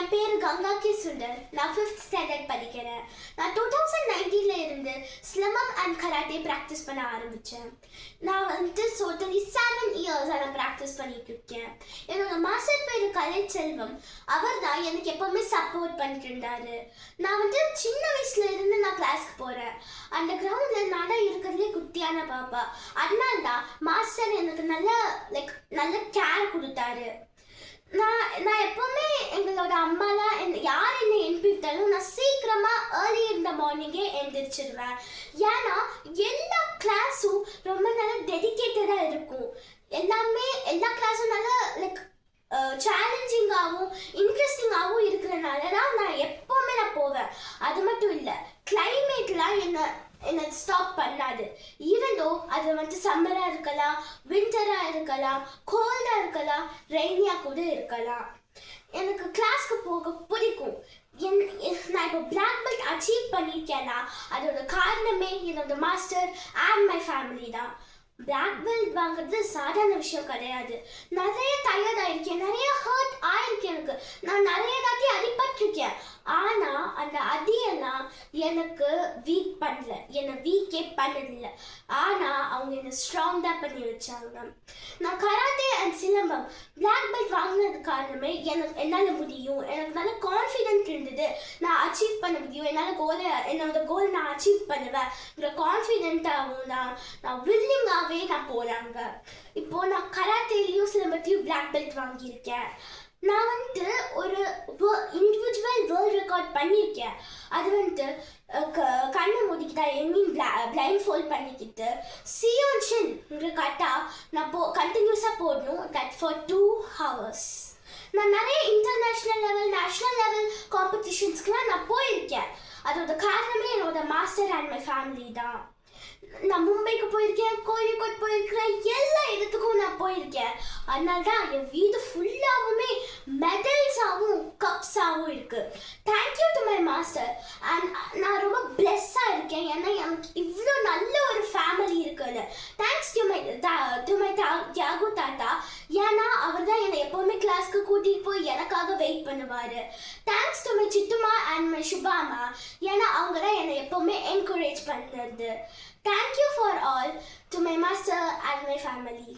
என் பேர் கங்கா கே சுந்தர். நான் 5th standard படிக்கிறேன். நான் 2019ல இருந்து சிலம்பம் அண்ட் கராட்டே ப்ராக்டிஸ் பண்ண ஆரம்பித்தேன். நான் டோட்டலி 7 இயர்ஸாக நான் ப்ராக்டிஸ் பண்ணிட்டு இருக்கேன். என்னோட மாஸ்டர் பேர் கலைச்செல்வம். அவர் தான் எனக்கு எப்போவுமே சப்போர்ட் பண்ணிட்டு இருந்தாரு. நான் சின்ன வயசுல இருந்து நான் கிளாஸ்க்கு போகிறேன். அந்த கிரவுண்டில் நான் தான் இருக்கிறதுலே குட்டியான பாப்பா. அதனால தான் மாஸ்டர் எனக்கு நல்ல கேர் கொடுத்தாரு. நான் எப்போவுமே எங்களோட அம்மாலாம் யார் என்னை எழுப்பிவிட்டாலும் நான் சீக்கிரமாக ஏர்லி இந்த மார்னிங்கே எழுந்திரிச்சிடுவேன். ஏன்னா எல்லா கிளாஸும் ரொம்ப நல்லா டெடிக்கேட்டடாக இருக்கும். எல்லா கிளாஸும் நல்லா சேலஞ்சிங்காகவும் இன்ட்ரெஸ்டிங்காகவும் இருக்கிறனால தான் நான் எப்போவுமே நான் போவேன். அது மட்டும் இல்லை, கிளைமேட்லாம் என்னை ஸ்டாப் பண்ணாது. ஈவன் தோ அது சம்மராக இருக்கலாம், வின்டராக இருக்கலாம், கோல்டாக இருக்கலாம், ரெய்னியாக கூட இருக்கலாம். எனக்கு கிளாஸ்க்கு போக பிடிக்கும். நான் இப்போ பிளாக் பெல்ட் அச்சீவ் பண்ணியிருக்கேன்னா அதோட காரணமே என்னோட மாஸ்டர் அண்ட் மை ஃபேமிலி தான். பிளாக் பெல்ட் வாங்குறது சாதாரண விஷயம் கிடையாது. நிறைய டயர்ட் ஆயிருக்கேன், நிறைய ஹர்ட் ஆயிருக்கேன். நான் நிறைய தாட்டி அடிபட்டிருக்கேன். ஆனால் அந்த அடியெல்லாம் எனக்கு வீக் பண்ணல, என்னை வீக்கே பண்ணதில்லை. ஆனால் அவங்க என்னை ஸ்ட்ராங் தான் பண்ணி வச்சாங்க. நான் karate and silambam black belt வாங்கினது காரணமே என்னால் முடியும், எனக்கு நல்ல கான்ஃபிடென்ட் இருந்தது, நான் அச்சீவ் பண்ண முடியும், என்னோட கோல் நான் அச்சீவ் பண்ணுவேன் கான்ஃபிடென்ட்டாகவும் நான் வில்லிங்காகவே நான் போகிறாங்க. இப்போது நான் கராத்தேலையும் சிலம்பத்தையும் பிளாக் பெல்ட் வாங்கியிருக்கேன். நான் ஒரு இண்டிவிஜுவல் வேர்ல்ட் ரெக்கார்ட் பண்ணியிருக்கேன். அது கண்ணை மூடிக்கிட்டா பிளைண்ட் ஃபோல்ட் பண்ணிக்கிட்டு சியோன்ஷின் கட்டா நான் கண்டினியூஸாக போடணும். That for 2 hours. நான் நிறைய இன்டர்நேஷ்னல் லெவல், நேஷ்னல் லெவல் காம்படிஷன்ஸ்க்குலாம் நான் போயிருக்கேன். அதோட காரணமே என்னோட மாஸ்டர் அண்ட் மை ஃபேமிலி தான். நான் மும்பைக்கு போயிருக்கேன், கோழிக்கோட் போயிருக்கிறேன், எல்லா இடத்துக்கும் நான் போயிருக்கேன். அதனால தான் என் வீடு ஃபுல்லாகவுமே மெடல்ஸாகவும் கப்ஸாகவும் இருக்குது. Thank you to my master. And நான் ரொம்ப பிளெஸ்ஸாக இருக்கேன், ஏன்னா எனக்கு இவ்வளோ நல்ல ஒரு ஃபேமிலி இருக்குது. தேங்க்ஸ் டு மை தியாகு தாத்தா. ஏன்னா அவர் தான் என்னை எப்போவுமே கிளாஸ்க்கு கூட்டிகிட்டு போய் எனக்காக வெயிட் பண்ணுவார். தேங்க்ஸ் டு மை சித்துமா அண்ட் மை சுபாமா. ஏன்னா அவங்க தான் என்னை எப்போவுமே என்கரேஜ் பண்ணுறது. Thank you for all to my master and my family.